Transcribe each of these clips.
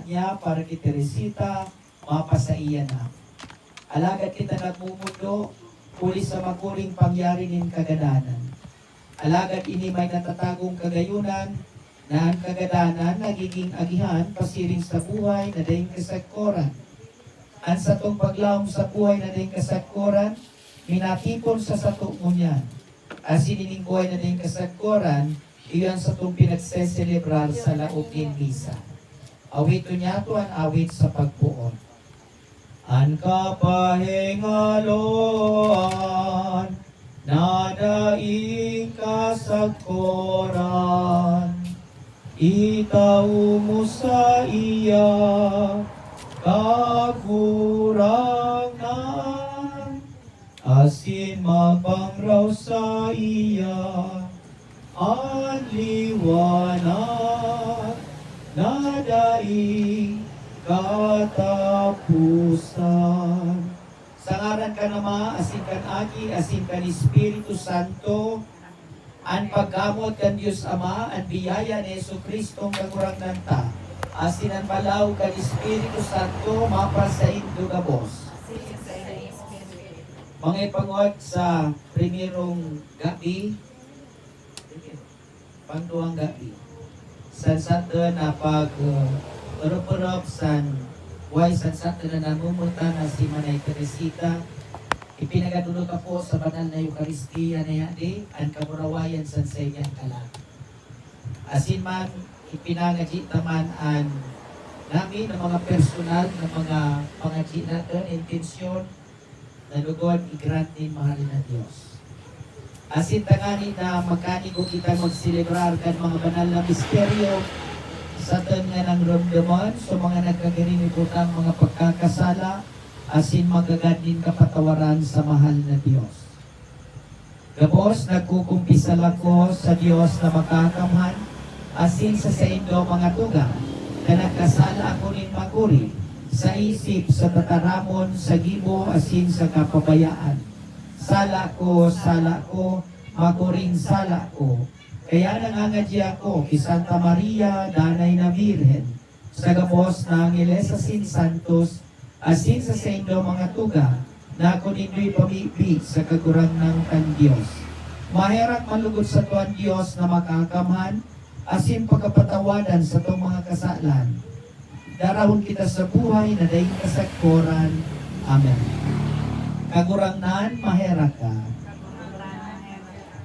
niya para kay Teresita, mapasaiya na. Alagad kita nagmumundo, huli sa makuring pangyari nin kagadanan. Alagad ini may natatagong kagayunan, na ang kagadanan nagiging agihan, pasiring sa buhay na daing kasagkoran. Ang satong paglawom sa buhay na daing kasagkoran, minatipon sa satong ngunyan. As inining buhay na daing kasagkoran, iyon satong pinagseselebrar sa laog ng misa. Awito niya to ang awit sa pagpuon. Ang kapahingaloan na daing kasagkoran, itaw mo sa iya kagurangan, asin mapangraw sa iya ang liwanag na daing katapusan. Sa ngaran ka nama, asin kan Aki, asin kan Espiritu Santo, ang paggamot kan Diyos Ama, ang biyaya ni Jesucristo ang kagurangnan ta, asin ang balaw kan Espiritu Santo, mapasain dugabos. Mga ipanguag sa primerong gabi, pangduang gabi. San na pag urup-urup san na namumuta na si Manay Teresita, ipinagadulot ako sa banal na Eucharistia na yadi, ang kamurawayan san sa inyang kalag. Asin man, ipinangadit naman ang namin ng mga personal na mga pangadit natin, intensyon, na lugod, i-grant din mahalin na Diyos. Asin tangani na magkanigo kita magselebrar kan mga banal na misteryo sa nga ng ramdaman so mga nagkagirinibutan mga pagkakasala asin magagad din kapatawaran sa mahal na Diyos. Gabos, nagkukumpisal ako sa Diyos na makakamhan asin sa indo mga tuga na nagkasala ako rin maguri sa isip, sa tataramon, sa gibo, asin sa kapabayaan. Sala ko, makuring sala ko. Kaya nangangadya ko, kay Santa Maria, Danay na Birhen, sa gabos na Angeles asin Santos, asin sa indo mga tuga, na ako nindo'y pamibig sa kagurang ng kan Diyos. Maherak malugod sa tuwan Diyos na makakamhan, asin pagkapatawadan sa itong mga kasalan. Darahon kita sa buhay na daing kasagkoran. Amen. Kagurangnan, mahera ka.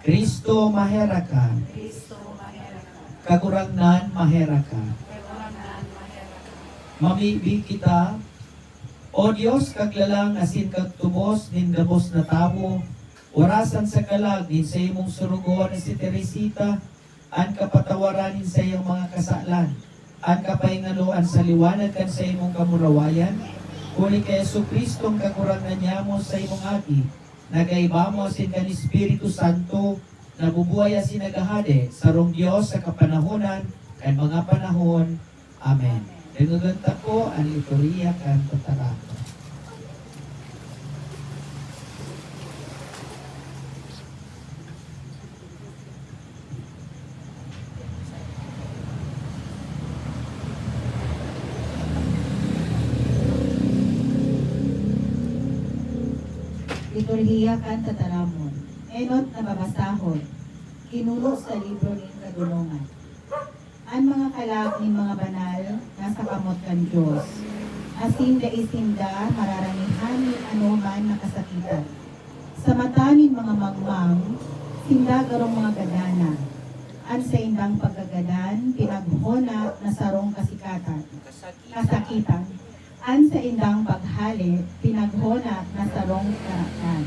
Kristo, mahera ka. Kagurangnan, mahera ka. Mamibig kita, O Diyos, kaglalang asin kagtubos, nindabos na tao, orasan sa kalag, din sa imong surugoan na si Teresita, ang kapatawaranin sa iyong mga kasalan, ang kapahingaluan sa liwanag kan sa imong kamurawayan, kuli kay Jesucristo ang kakurangan niya mo sa imong aki, nagaiba mo asin kan Espiritu Santo, nabubuhay asin nagahade, sarong Diyos sa kapanahonan, kan mga panahon. Amen. Nagaganta ko ang liturhiya kan tatarako. Liturhiya kan tataramon. Enot na mabasahon. Kinulo sa libro ng kadulungan. Ang mga kalag ng mga banal nasa kamot kan Diyos. Asin da isinda mararanihan ni anuman nakasakitan. Sa mata ni mga magmang, sinda garong mga gadana. An sa indang pagkagadan, pinaghona na sarong kasakitan. An sa indang paghali, pinaghona na sarong karakan.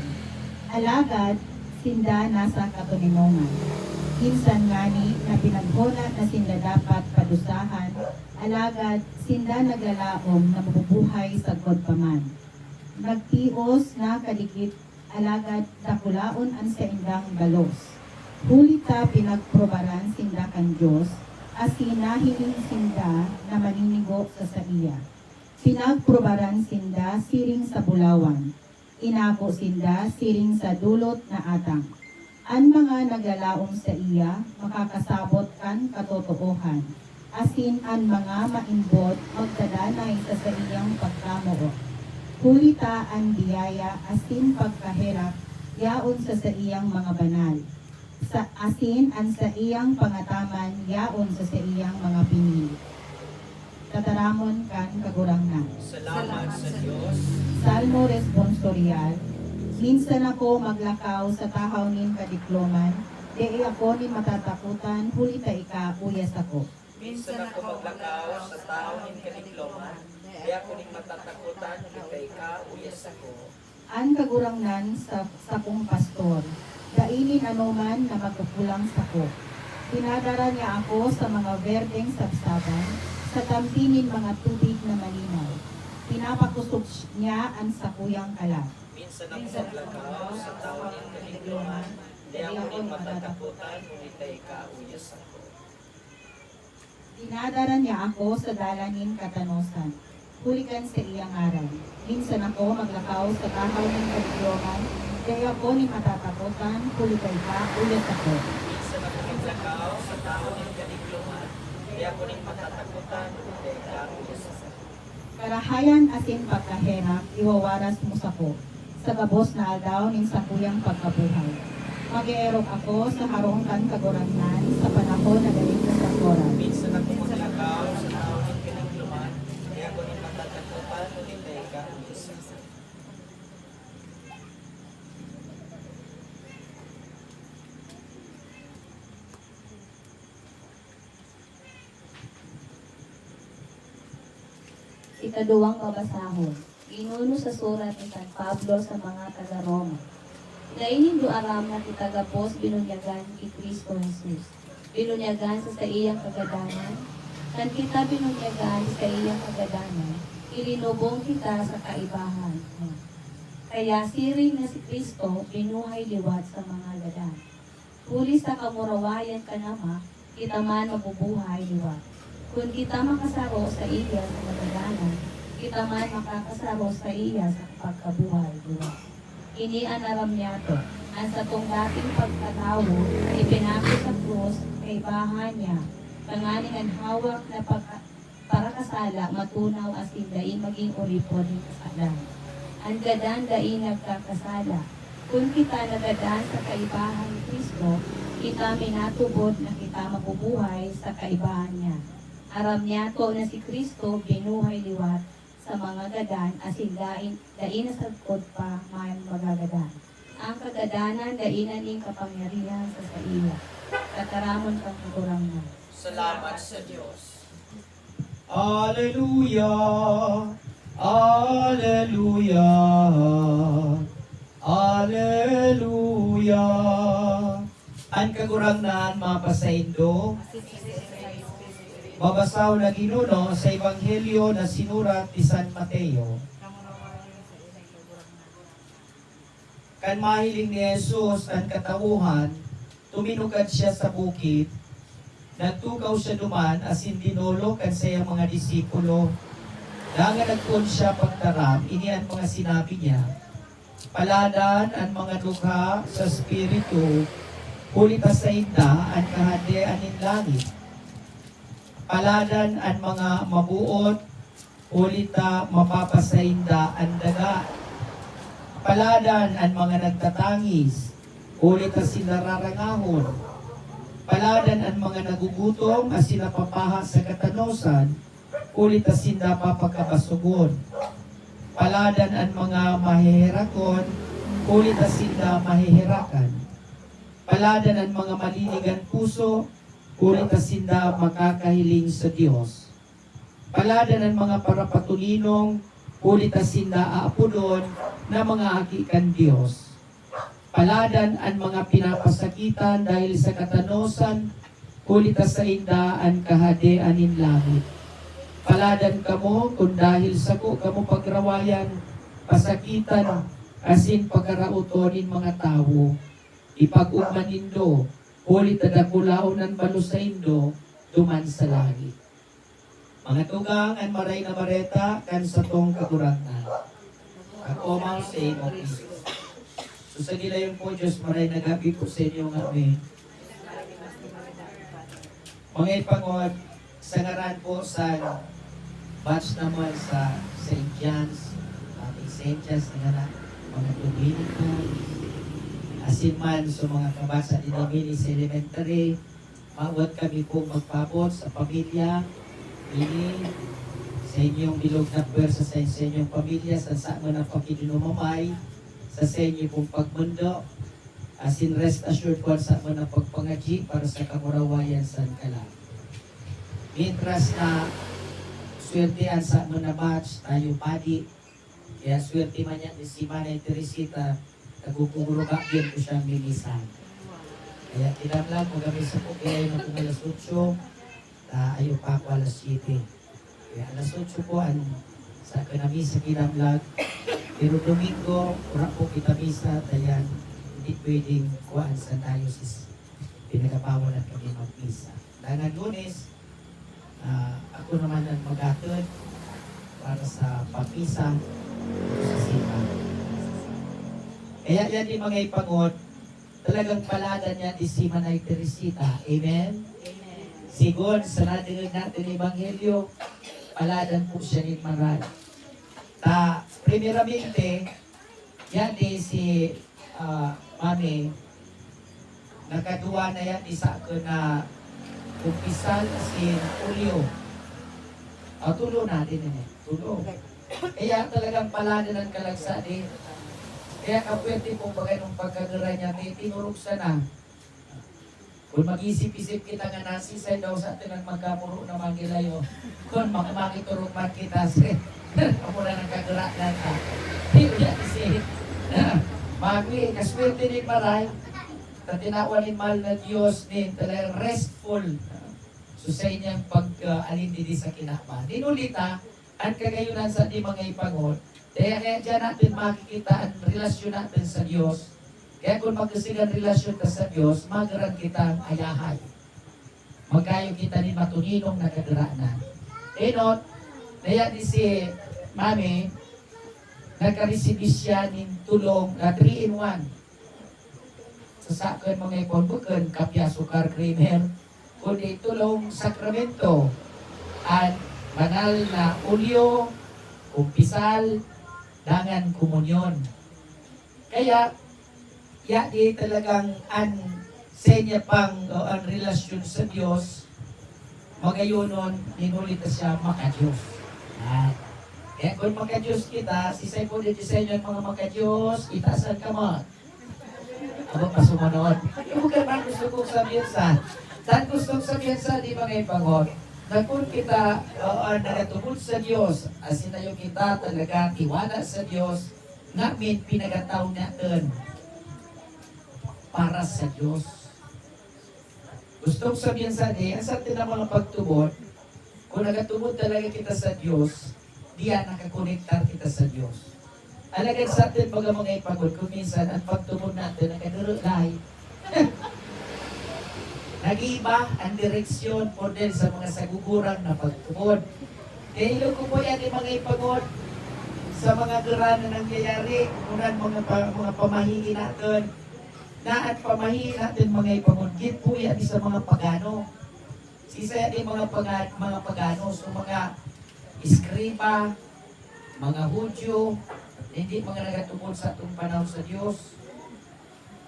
Alagad, sinda nasa katunimongan. Kinsan ngani na pinaghona na sinda dapat padusahan, alagad sinda nagalaom na mabubuhay sa God paman. Nagtios na kadikit, alagad dakulaon an sa indang balos. Hulita pinagprobaran sinda kan Diyos, as hinahiling sinda na maninigo sa iya. Pinagprobaran sinda siring sa bulawan. Inako sinda siring sa dulot na atang. Ang mga nagalaom sa iya, makakasabot kan katotoohan. asin ang mga maimbot magdadanay sa iyang pagkamoo. Hulita ang biyaya asin pagkahirap yaon sa iyang mga banal. Sa asin ang sa iyang pangataman yaon sa iyang mga pinili. Tataramon kan kagurangnan. Salamat sa Diyos. Salmo responsorial. Minsan ako maglakaw sa tahaw nin kadikloman, di ako ni matatakutan, hulita ika, uyas ako. Minsan ako maglakaw sa tao ng kadikloman, di ako ning matatakutan, kay ka, uyas ako. Ang kagurangnan sa kong pastor, dainin anuman na magkukulang sako. Pinadara niya ako sa mga berdeng sabsaban, sa tampinin mga tubig na malinaw. Pinapakusog niya ang sakuyang kalat. Minsan ako maglakaw sa tao ng kadikloman, di ako ning matatakutan, kay ka, uyas ako. Dinadara niya ako sa dalanin katanosan. Hulikan sa iyang aral. Minsan ako maglakaw sa tahaw ng kadikloman, di ako ni matatakutan, hulikay ka, uyas ako. Minsan ako maglakaw sa tao ng kadikloman, di ako ning matatakutan, kay ka, uyas ako. Karahayan asin pagkahirap, iwawaras mo sako. Sa gabos na aldaw ning sakuyang pagkabuhay. Mag-eerok ako sa harongkan kagurangnan sa panahon na galing sa koran. Minsan ako maglakaw sa tao ng kadikloman, di ako ning matatakutan, kay ka, uyas ako. Ikaduwang kabasahon. Ginuno sa surat ni San Pablo sa mga taga-Roma. Dainin do aram na kitagapos binunyagan kay Kristo Jesus. Binunyagan sa iyang kagadanan. Kan kita binunyagan sa iyang kagadanan, ilinubong kita sa kaibahan. Kaya siring na si Kristo binuhay liwat sa mga gadan. Huli sa kamurawayan ka nama, kita man mabubuhay liwat. Kung kita makasaro sa iya sa magaganan, kita man makakasaro sa iya sa pagkabuhay. Diba? Ini ang aram niya to. Ang sa tong dating pagkatawo, ipinako sa krus, kay bahan niya. Panganing ang hawak na para kasala, matunaw asin dain maging uripon ng kasalan. Ang gadan dain nagkakasala. Kung kita nagadan sa kaibahan ni Kristo, kita minatubod na kita mabubuhay sa kaibahan niya. Aram niya to na si Kristo binuhay liwat sa mga gadan asin dain na sagkod pa may magagadan. Ang kagadanan dainan ning kapangyarihan sa iya. Kataramon kang kagurangnan. Salamat sa Diyos. Alleluia! Alleluia! Alleluia! Ang kagurangnan mapasaindo, babasaw na ginuno sa Ebanghelyo na sinurat ni San Mateo. Kan mahiling ni Jesus ang katauhan, tuminugad siya sa bukid, nagtukaw siya duman asin dinolo kan sa iyang mga disipulo. Dangan nagkon siya pagtaram, ini ang mga sinabi niya. Paladan ang mga dugha sa Espiritu, kulita sa inda ang kahadean ng langit. Paladan ang mga mabuot, ulita mapapasainda ang daga. Paladan ang mga nagtatangis, ulita sila rarangahon. Paladan ang mga nagugutom as sila papaha sa katanosan, ulita sinda papagkabasugon. Paladan ang mga mahihirakon, ulita sinda mahihirakan. Paladan ang mga malinigan puso, ulit na sinda makakahiling sa Diyos. Paladan ang mga parapatulinong, ulit na sinda aapudon na mga hakikan Diyos. Paladan ang mga pinapasakitan dahil sa katanosan, ulit na sa inda ang kahadean ng langit. Paladan kamo kung dahil sa kamo pagrawayan, pasakitan, asin pagkarautonin mga tao, ipag-ugman nindo, ulit na dakulaon ng balo sa indo, duman sa langit. Mga tugang ang maray na mareta, kan sa tong kagurangan. Ang omang sa imo, Kristo. So sa gilayon po, Diyos, maray na gabi po sa inyo nga amin. Mga ipangod, sa ngaran po sa batch naman sa St. John's, St. John's nga na mga Dominico, asin man sa mga kabasa ni Domini sa elementary, mawat kami po magpabot sa pamilya, ini sa inyong bilog na pwersa sa inyong pamilya, sa mo ng pagkidinumamay, sa inyong pong pagmundo, asin rest assured po sa mo ng pagpangaji para sa kamurawayan sa kalam. Mientras na swertean sa mo na batch, tayo padi, kaya swerte man yan si Manay Teresita, nagpupugurugak din ko siyang milisan. Kaya tinamlang kung kami sa po, kaya yung kung alas 8, ayaw pa ako alas 7. Kaya alas 8 po, sa kanamisa kinamlag, pero Domingo, ura po kita misa, dayan, hindi pwedeng kuhaan sa diocese. Pinagabawalan kami mag-misa. Dahil Lunes, ako naman ang magatod para sa pagpisa sa sita. Kaya yan yung mga ipangot, talagang palada niya di si Manay Teresita. Amen? Amen. Sigon, sa nadinig natin ng Ebanghelyo, paladan po siya ni Maral. Primeramente, yan di si Mami, nakaduwa na yan isa ko na kumpisal si Julio. Tulo natin yun eh. Tulo. Kaya talagang palada ng kalagsa din. Kaya kapwerte pong bagay nung pagkagara niya, may tinurog sana. Kung mag-isip-isip kita nga nasisay daw sa atin ang magkamuro na magilayo. Kung makiturog man kita, ako na nagkagara na ka. Hindi yan isip. Magwi, kaswerte ni Maray, na tinawa ni mahal na Diyos ni talagang restful so sa inyang pag-alindidi sa kinakma. Dinulita, ang kagayunan sa di mga ipangon, kaya dyan natin makikita ang relasyon natin sa Diyos. Kaya kung magkasigan relasyon ka sa Diyos, magaran kitang ayahay. Magkayo kita ni matuninong nakadaraanan. Enot, kaya di si Mami, nagkaresibis siya ng tulong na 3-in-1. Sa sakon mga ipon, bukan kapya, sukar, creamer, kundi tulong sakramento, at banal na ulyo, kumpisal, dangan komunyon. Kaya, di talagang senya pang ang relasyon sa Diyos, magayunon, ninulita siya makadiyos. Kaya kung makadiyos kita, sisay po dito sa inyo mga makadiyos, itasan ka mo. Aba pa sumunod. Bukan man gusto kong sabihin sa, saan gusto kong sabihin sa, di mga ipangon, na kung kita nagatubod sa Diyos, asinayo kita talaga tiwala sa Diyos, namin pinagataw natin para sa Diyos. Gusto kong sabihin sa ang sa atin ang mga pagtubod, kung nagatubod talaga kita sa Diyos, diyan nakakonektar kita sa Diyos. Alagad sa atin baga mga ipagod, kung minsan ang pagtumod natin ang kanurulay. Nag-iiba ang direksyon po din sa mga sagugurang na pagtumod. Kaya ilo ko po yan yung mga ipagod sa mga gura na nangyayari, unan mga pamahiin natin, na at pamahiin natin mga ipagod, git po yan sa mga pagano. Sisa yan yung mga pagano, so mga iskriba, mga Hudyo, hindi mga nagatungkol sa itong panahon sa Diyos.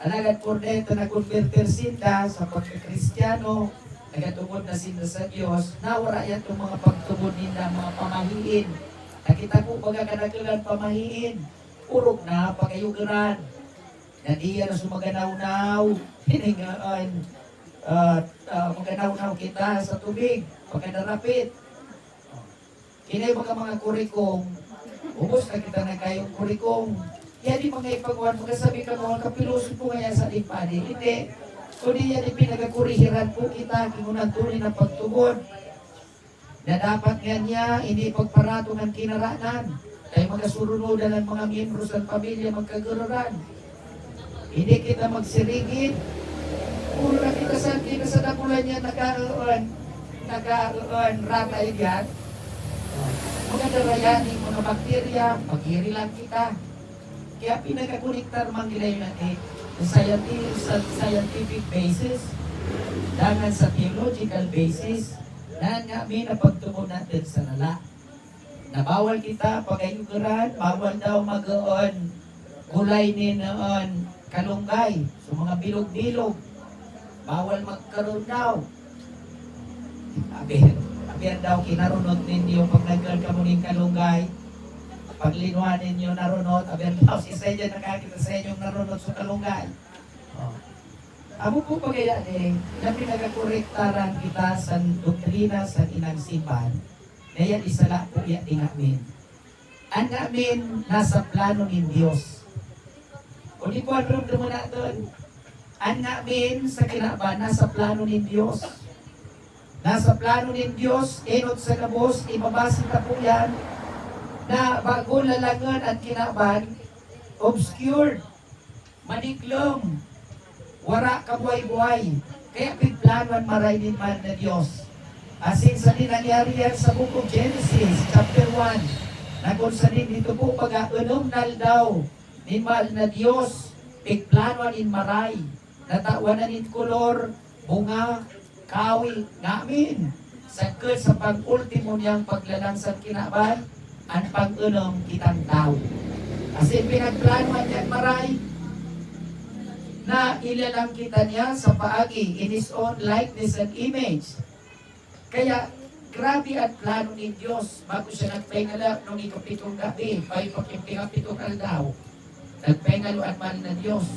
Alagad po dito na converter sinda sa pagkakristyano, nagatungkol na sinda sa Diyos, nawara yan itong mga pagtungkol nila, mga pamahiin. Nakita po baga kanagalan pamahiin, urog na pagayugaran. Nadiya na sumaganaw-naw, hiningaan, maganaw-naw kita sa tubig, pagkadarapit. Kinay mga kurikong, ubos na kita na kayong kurikong. Yan yung mga ipagawan, magkasabi ka mga kapiluso po kaya sa ipadi. Hindi. Kundi yan yung pinagakurihiran po kita, kingunang tunay na pagtubod. Na dapat nga niya, hindi pagparato ng kinaraanan. Kaya magkasurunodan ng mga miyembro sa pamilya, magkagururan. Hindi kita magsirigid. Puro na kita sa dakulan niya, nagkaroon ratay yan. Mga darayaning mga bakterya, mag-iri lang kita. Kaya pinagakuniktar manggilay natin sa scientific basis, dangan sa theological basis, Na nga mi na pagtumo natin sa lala. Na bawal kita pagayuguran, bawal daw mag-oon gulay ni noon kalunggay. So mga bilog-bilog, bawal magkaroon daw. Abiyan daw kinarunod ninyo pag nagkaroon ka muning kalunggay. Paglinuhan ninyo narunod, abiyan daw si Sedya nakakita sa inyong narunod sa kalunggay. Oh. Amo po pagaya na pinagakorektaran kita sa doktrina sa inang simbahan. Kaya isala po yan din namin. Ang namin nasa plano ng Diyos. O di po ang mo na doon. Ang namin sa kinaban nasa plano ng Diyos. Nasa plano ng Diyos, enot sa labos, ibabasa na po yan, na bago lalangan ang kinaban, obscured, maniklong, wara kabuhay-buhay. Kaya pigplanuan maray din man na Diyos. Asin sa nangyari yan sa book of Genesis, chapter 1, na kung sa dito po pag-unumnal daw, ni mahal na Diyos, pigplanuan in maray, natawanan in kolor, bunga, kawi, namin, sagkot sa pag-ultimo niyang paglalansang kinaban, ang pag-unom kitang tao. Kasi pinagplanuan niyan maray, na ilalang kita niya sa paagi in His own likeness and image. Kaya, grabe ang plano ni Diyos bago siya nagpengalap nung ikapitong gabi, may pagkipitong aldaw. Nagpengalo ang mahal na Diyos.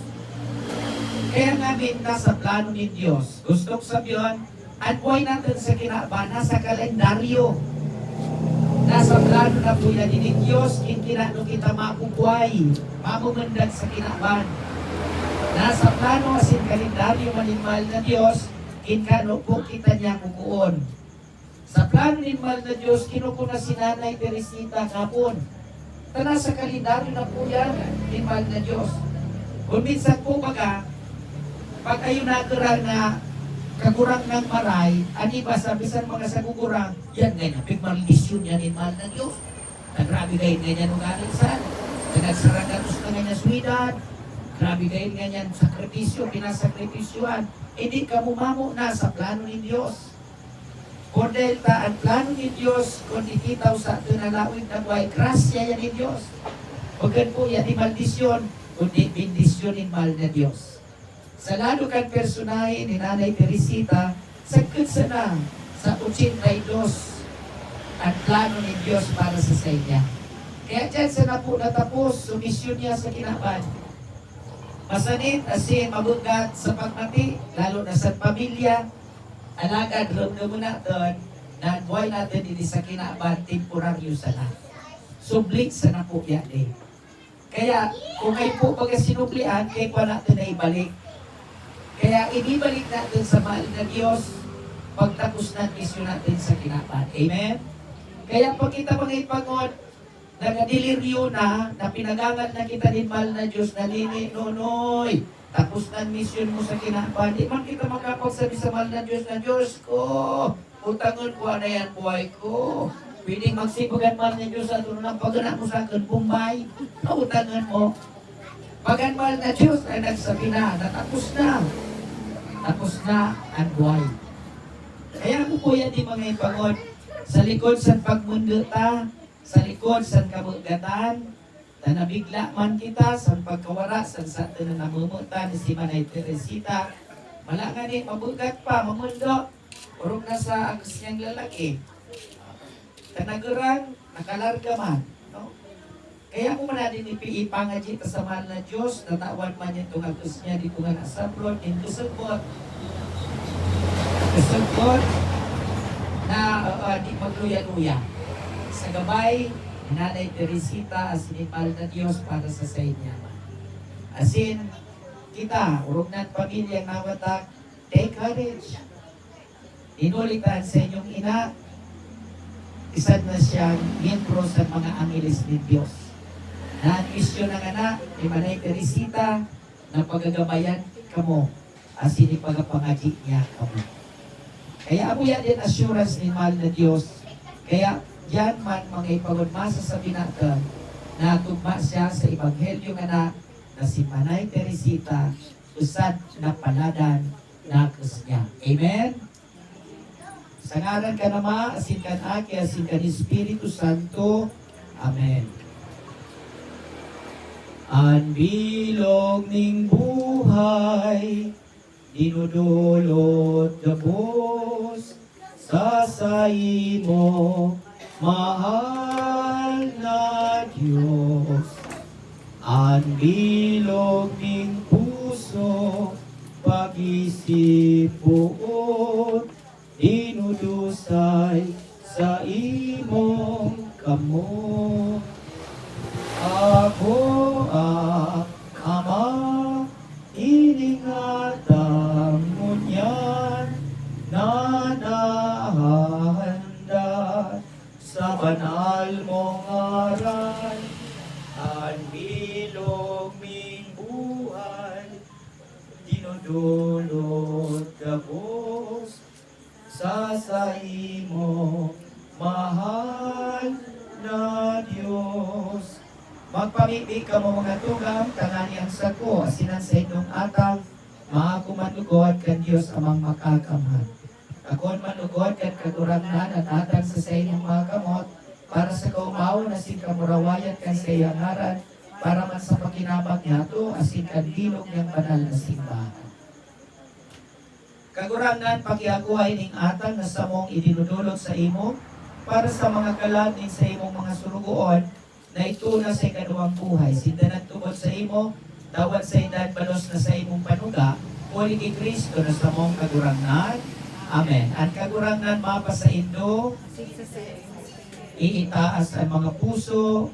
Kaya namin nasa plano ni Diyos. Gusto ko sabihin, at buhay natin sa kinaba, nasa kalendaryo. Nasa plano na po yan ni Diyos, kinkinano kita makubuhay, mamumundag sa kinaban. Nasa plano asin kalendaryo manimahal na Diyos, kinkano po kita niya kukuon. Sa plano ni mahal na Diyos, kinukuna si Nanay Teresita kapon. Tana sa kalendaryo na po yan, ni mahal na Diyos. Kung minsan po pag kayo nagurang na kagurang ng maray, ani ba sabisan mga sagugurang, yan ganyan, pigmaldisyon yan ni mahal na Diyos. Nagrabi kayo ganyan ng galinsan. Nagsaraganos na ganyan swidad. Grabe kayo ganyan sakripisyo, pinasakripisyuan. Hindi ka mumamo na sa plano ni Diyos. Kung dahil ang plano ni Diyos, kung ikitaw sa atin na lawig na buhay, grasya yan ni Diyos. Huwag po yan ni maldisyon, kundi bindisyonin mahal na Diyos. Sa lalo kang personahe ni Nanay Teresita, sagkot sana sa 82 ang plano ni Diyos para sa Senya. Kaya dyan sana po natapos, sumisyon niya sa kinaban. Masanit, asin, mabugat sa pagmati, lalo na sa pamilya, alagad, ronda mo na doon, na buhay natin hindi sa kinaban, temporaryo sana. Sublit sana po yan eh. Kaya, kung kayo po pagkasinublian, kayo pa natin na ibalik. Kaya, ibibalik natin sa mahal na Diyos, pagtapos ng misyon natin sa kinaban. Amen? Kaya, pag kita mga ipagod, nagadiliryo na pinagangat na kita din mahal na Diyos, nalini, nonoy, tapos na mission mo sa kinaban, di man kita makapagsabi sa mahal na Diyos ko, utangon ko na yan buhay ko. Pwedeng magsibugan mahal na Diyos at unang pagana mo sa akin, bumbay, utangon mo. Pagan mahal na Diyos ay nagsabi na, natapos na. Tapos na ang buhay. Kaya po po yan di mga ipangod, sa likod sa pagmundo ta, sa likod sa kabugatan, na nabigla man kita sa pagkawara sa atin na namumutan ni si Manay Teresita, wala nga ni mabugat pa, mamundo, urong na sa agos niyang lalaki. Kanagurang, nakalarga man. No? Kaya mo man natin ipangaji sa mahal na Diyos, natawan man niya itong agos niya, dito nga nasablon, in kusugkot, na di magluya-luya. Sa gabay, Nanay Teresita, asinipal na Diyos para sa Senya. Asin, kita, urog na pamilyang nawatak, take courage. Inulitan sa inyong ina, isad na siyang miyembro sa mga angeles ni Diyos. Na-mission ng anak ni Manay Teresita na pagagabayan kamo, asin ipagapangaji niya kamo. Kaya amo yan din assurance ni mahal na Diyos. Kaya yan man mga ipagudmasa sa binata na tugma siya sa Ebanghelyo nga na si Manay Teresita usad na paladan na niya. Amen? Sa ngaran ka Ama, asin kan Aki, asin kan Espiritu Santo. Amen. Ang bilog ning buhay, dinudulot gabos sa saimo, mahal na Diyos. Ang bilog ning puso, pag-isip buot, dinudusay sa imong kamot. Ako, Ama, iningatan mo niyan na nahahanda sa banal mong aral. Ang bilog ming buhay, dinudulot gabos sa saimo, mahal na Diyos. Magpamiti ka mo mga tugam, kanani ang sako, asinan sa itong atang, maakumanugod kan Diyos amang makakamhan. Akon manugod kan katurangan at atang sa inyong mga kamot, para sa kaumaw na sin kamurawayan kan sa iyang ngaran, para man sa pakinabang niya to, asin kan dilog niyang banal na simbahan. Kagurangan pakiakuhay ning atang na samong idinudulot sa imo, para sa mga kalag nin sa imong mga surugoon, na ituna sa ikaduhang buhay. Sinda nagtubod sa imo, dawat sa edad balos na sa imong panuga, uli kay Kristo na sa mong kagurangan. Amen. Ang kagurangan mapa sa Indo, iitaas ang mga puso,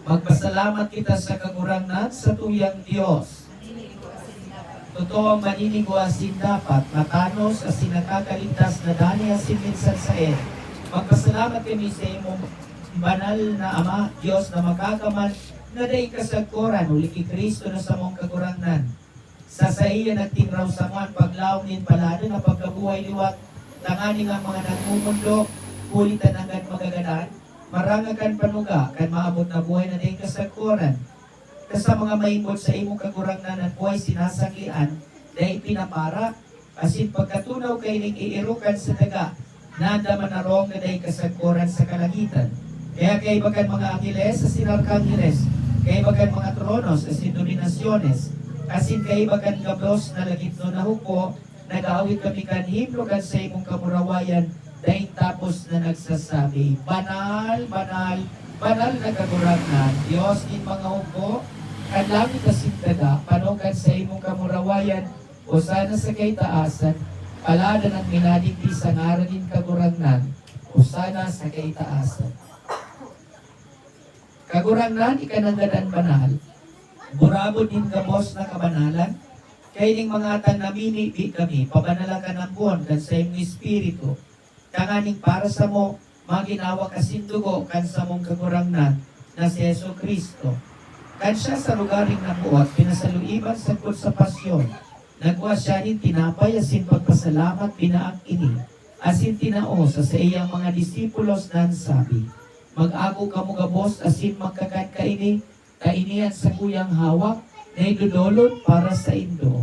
magpasalamat kita sa kagurangan sa tuyang Diyos. Totoo ang maninigwasin dapat, matanos as sinakakaligtas na dani asin minsan sa ed. Magpasalamat kami sa imong banal na Ama, Diyos na makakaman, na dahi kasagkoran, uli kay Kristo na sa mong kagurangan. Sa iya nagtinraw sa mga paglawnin palado na pagkabuhay liwat, tanganing ang mga nagmumundok, kulitan hanggang magagadan, marangakan panuga, kan maabot na buhay na dahi kasagkoran. Sa mga maimod sa imong kagurangan at buhay sinasaklian, dahi pinapara, asin pagkatunaw kay ning iirukan sa daga, nanda manarong na dahi kasagkoran sa kalangitan. Kaya kaibagan mga angeles sa sinarkangeles, kaibagan mga tronos sa dominasyones, asin kaibagan gablos na lagit no na huko, nag-aawit kami kan himno kan sa imong kamurawayan, dahil tapos na nagsasabi, banal, banal, banal na kagurangan, Diyos in mga huko, kan langit asin daga, panukan sa imong kamurawayan, o sana sa kay taasan, palada ng minadigdi sa ngaranin kagurangan, o sana sa kay taasan. Kagurangan, ikananggadan banal, burabod din gabos na kabanalan, kay ning mga atan namini di kami, pabanalakan ng buwan kan sa imong espiritu, kanganing para sa mo, maginawa kasindugo kan sa mong kagurangan na si Yesu Kristo. Kan siya sa lugaring nabuot, pinasaluiban sa kut sa pasyon, nagwa siya nin tinapay asin pagpasalamat pinaang ini, asin tinao sa iyang mga disipulos na sabi, mag-ako kamo gabos asin magkakan kaini, kainian sa kuyang hawak, na idudolot para sa Indo.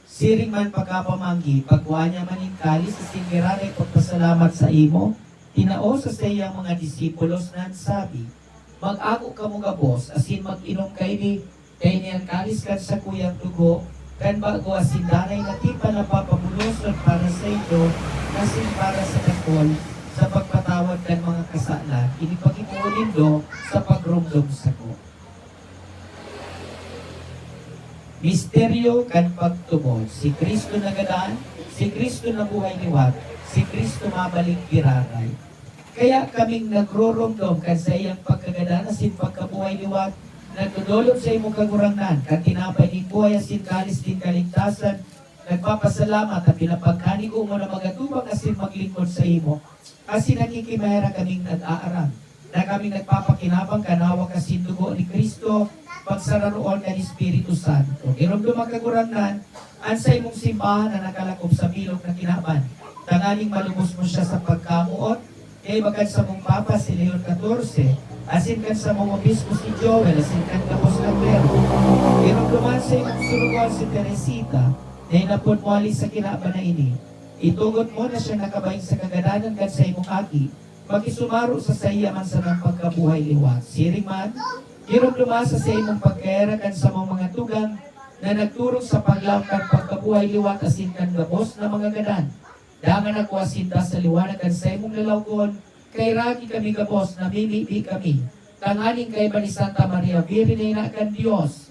Siring man pagkapamanggi, pagkuha niya maningkali sa singiraray pagpasalamat sa imo, tinao sa iyang mga disipulos na sabi, mag-ako kamo gabos asin mag-inom kaini, kainian kalis kan sa kuyang dugo, kan bago asin danay na tipa na papabulosod para sa Indo, asin para sa dakol, sa pagpatawad kan mga kasalan, inipag-imulindo sa pagrumdum sa ko. Misteryo kan pagtubod, si Kristo nagadaan, si Kristo na buhay liwat, si Kristo mabalik giraray. Kaya kaming nagroromdom kan sa iyang pagkagadaan asin pagkabuhay liwat, nagdudulot sa imong kagurangan, kan tinapay ni buhay asin kalis din kaligtasan, nagpapasalamat at pinapagkani ko mo na magatubang asin maglingkod sa imo. Asin nakikimahera kaming nag-aaram, na kaming nagpapakinabang kanawa asin dugo ni Kristo, pagsararoon ng Espiritu Santo. Iromdom ang kagurangan, an sa imong simbahan na nakalakop sa bilog na kinaban, tangaling malubos mo siya sa pagkamuot, kay bagan sa mong Papa si Leon 14, asin kan sa mong obispo si Joel, asin kan kapos ng Pero. Iromdoman sa imong surugan si Teresita, na inapod mo alis sa kinaba na ini. Itugot mo na siya nakabahin sa kagadanan kan sa imong aki, makisumaro sa saya man sa ng pagkabuhay liwat. Siring man, hirap lumasa sa imong pagkaera kan sa mga tugang na nagturong sa paglawkan pagkabuhay liwat asin kan gabos na mga gadan. Dangan ako asinta sa liwanag kan sa imong lalawgon, kay ragi kami gabos na mimibi kami. Tanganing kay ba ni Santa Maria, Virgen na kan Diyos.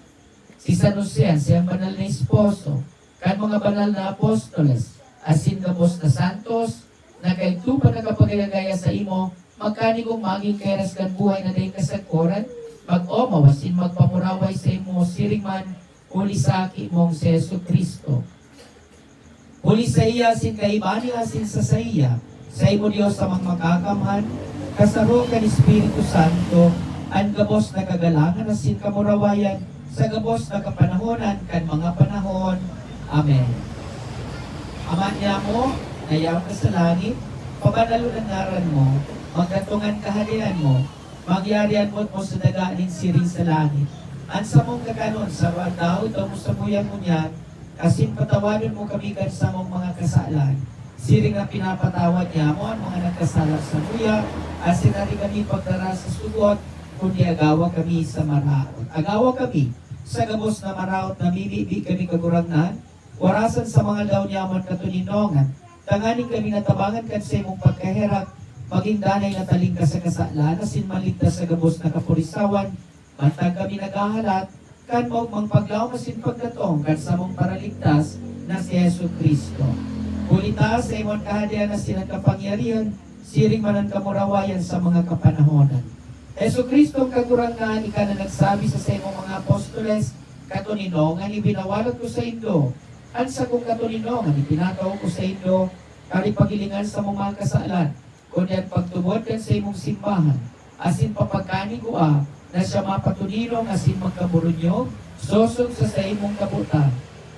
Si San Jose, siyang banal na esposo, kan mga banal na apostoles, asin gabos na santos, na kay tupa nakapagagaya sa imo, magkanigong maging kairas kan buhay na dahi kasagkoran, mag-omaw asin magpamuraway sa imo, siring man, uli sa aki mong si Yesu Kristo. Uli sa iya, asin kaibani asin sa iya, sa imo Diyos sa mga makakamhan, kasaro kan Espiritu Santo, ang gabos na kagalangan asin kamurawayan, sa gabos na kapanahonan kan mga panahon. Amen. Ama niya mo, nayaw ka sa langit, pabanalo ng ngaran mo, magkatungan kahalian mo, magyarian mo sa dagaanin siring sa langit. Ansa mong kakanon sa daw, ito mo sa buyang mo niyan, kasin patawarin mo kami kan sa mong mga kasalan. Siring na pinapatawad niya mo ang mga nagkasala sa buya, asin na rin kami pagdara sa sugot, kundi agawa kami sa maraot. Agawa kami sa gabos na maraot na mimibi kami kagurangnan, warasan sa mga daw niyaman katuninongan, tanganing kami natabangan kan sa imong pagkaherak, maging danay na taling ka sa kasalan, asin maligtas sa gabos na kapurisawan, bantang kami naghahalat, kan mo paglaw masin pagdatong, kan sa mong paraligtas na si Yesu Kristo. Kulita sa imong kahadian na sinang kapangyarihan, siring manan kamurawayan sa mga kapanahonan. Yesu Kristo kagurangan, ika na nagsabi sa imong mga apostoles, katuninongan ibinawalad ko sa Indo, ansa kong katuninongan ipinataw ko sa Indo, kari pagilingan sa mga kasalan, kundi ang pagtubod kan sa imong simbahan, asin papagkani ko na siya mapatunirong asin magkaburunyo, sosog sa imong kabutan.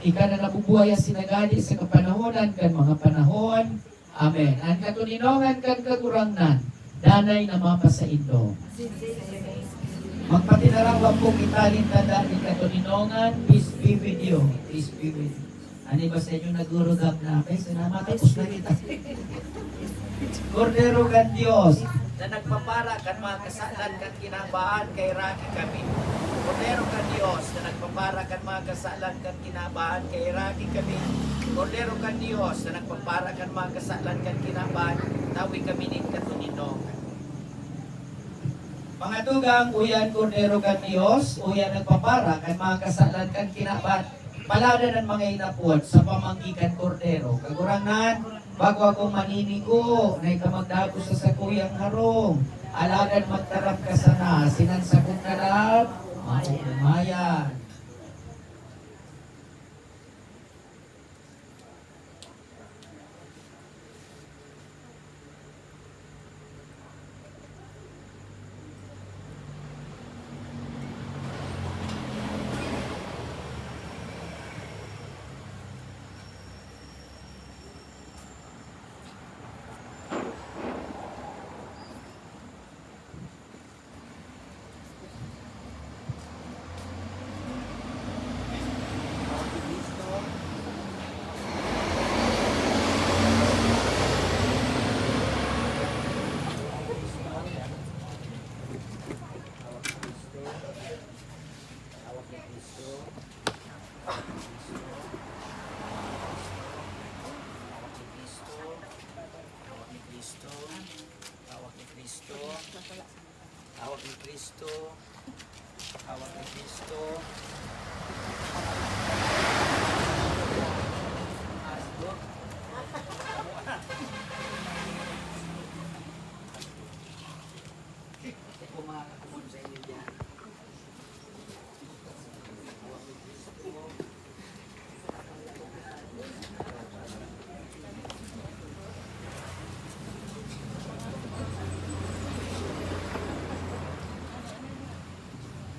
Ika na nabubuhay asin agadi sa kapanahonan kan mga panahon. Amen. Ang katuninongan kan kagurangnan, danay na mapa sa Indo. Magpatinarang pong italin tanda ni katuninongan, peace be with you. Peace be with you. Ano ba sa inyo nagurugam na? Ay, salamat. Tapos na kita. Kordero kan Diyos, na nagpapara kan mga kasalan kan kinabaan kay raki kami. Kordero kan Diyos, na nagpapara kan mga kasalan kan kinabaan kay raki kami. Kordero kan Diyos, na nagpapara kan mga kasalan kan kinabaan, tawi kami ni katuninongan. Mga tugang, uyan kordero kan Diyos, uyan nagpapara kan mga kasalan kan kinabaan, palada ng mga inapod sa pamanggikan kordero. Kagurangan, bago akong maninigo, na ikamagdago sa sakuyang harong, alagan magtarap ka sana, sinansa kong kalab, maumayan. Hawak ni Kristo. Hawak ni Kristo. Ito mga kakumon sa inyo dyan. Hawak ni Kristo.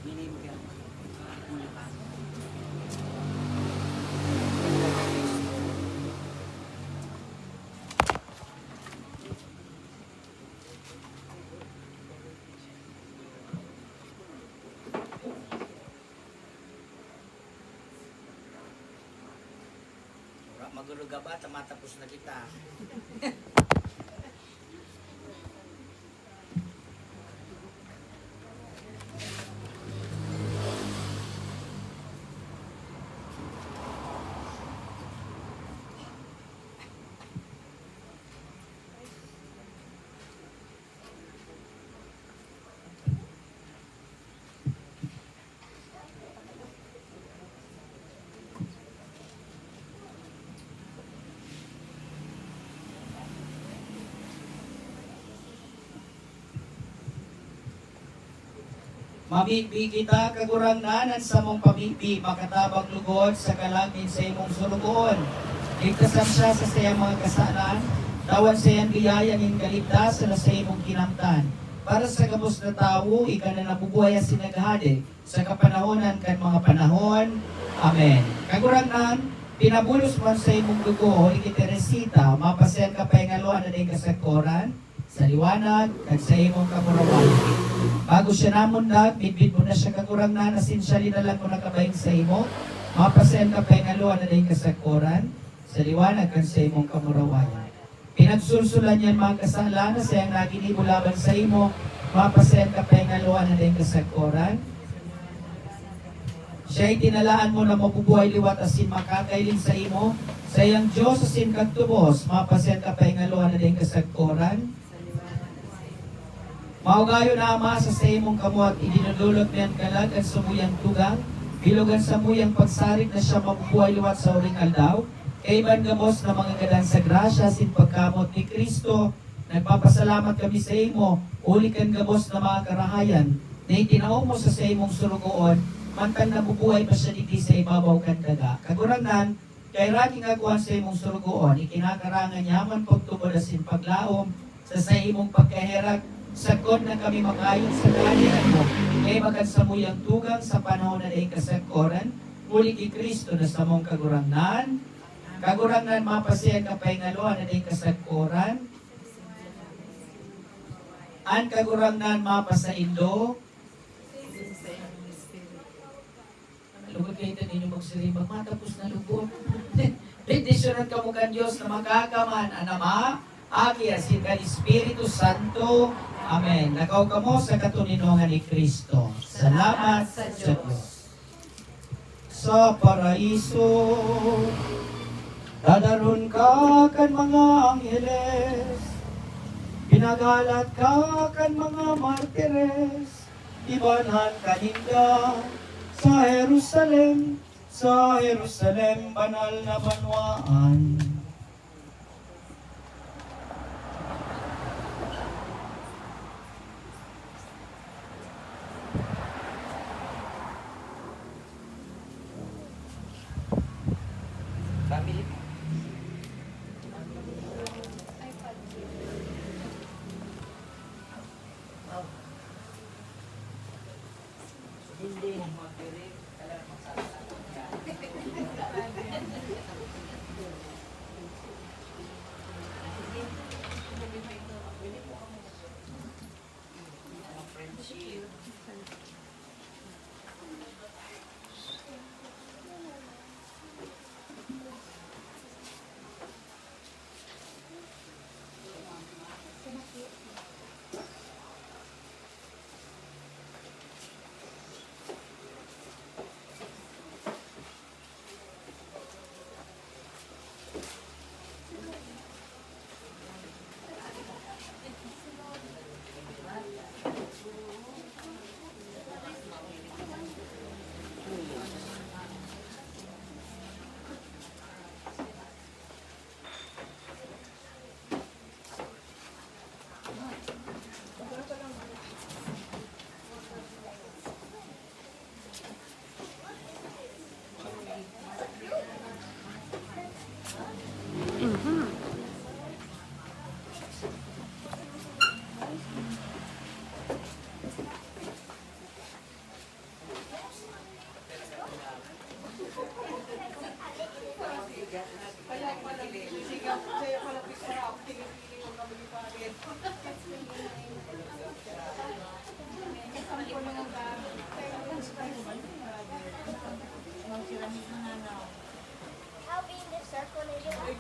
Minim ka. Muli pa. Maguluga ba? Tamatapos na kita. Mabigbi kita kagurangnanan sa mong pabigbi, makatabang lugod sa kalangin sa imong sulugon. Ligtasan siya sa sayang mga kasalan, tawan sa iyang biyayang in kaligtasan sa imong kinamtan. Para sa gabos na tao, ika na nabubuhay ang sinaghade sa kapanahonan kan mga panahon. Amen. Kagurangnan, pinabulos man sa imong dugo, ikiteresita, mapasayan ka pa yung aluan na din kasagkoran, sa liwanag, at sa imong kamurawan. Bago siya namundag, bitbit mo na siya kagurangnan, asinsya na lang mo nakabayin sa imo, mapasayan ka pa yung aluan na din kasagkoran, sa liwanag, at sa imong kamurawan. Pinagsulsulan yan mga kasalanan sa iyang naginibo laban sa imo, mapasayan ka pa yung aluan na din kasagkoran. Siya'y tinalaan mo na mabubuhay liwat asin makakailin sa imo, sa iyang Diyos asin kagtubos, mapasayan ka pa yung aluan na din kasagkoran. Maugayo na ama sa imong kamuat, idinudulot niyan kalag at sumuyang tugang, bilugan sa muyang pagsarit na siya mabubuhay liwat sa uring aldaw, kay gamos na mga gadan sa grasya sin pagkamot ni Kristo, nagpapasalamat kami sa imo, ulikan gamos na mga karahayan, na itinaong mo sa imong surugoon, mantan nabubuhay pa siya diti sa ibabaw kan daga. Kagurangnan, kay raking akuan sa imong surugoon, ikinakarangan yaman pagtubod asin paglaom, sa imong pagkaherak, sagod na kami makayon sa kaalihan mo, kay magkansamuyang tugang sa panahon na daing kasagkoran, muli kay Kristo na sa mong kagurangnan, mapasiyan ka pa yung aluan na daing kasagkoran, an kagurangnan mapasaindo, lugod kayo ito ninyo magsiribang, matapos na lugod. Bendisyonan ka mo kan Diyos na magkakaman, anama, Aki asin kan Espiritu Santo. Amen. Nakaw ka mo sa katuninongan ni Kristo. Salamat sa Diyos. Sa paraiso, dadaron ka kan mga angheles, pinagalat ka kan mga martires, ibanhan kaninda sa Jerusalem, banal na banwaan. Family. Hindi magdirig, kailan magsasagot ka. Friendship.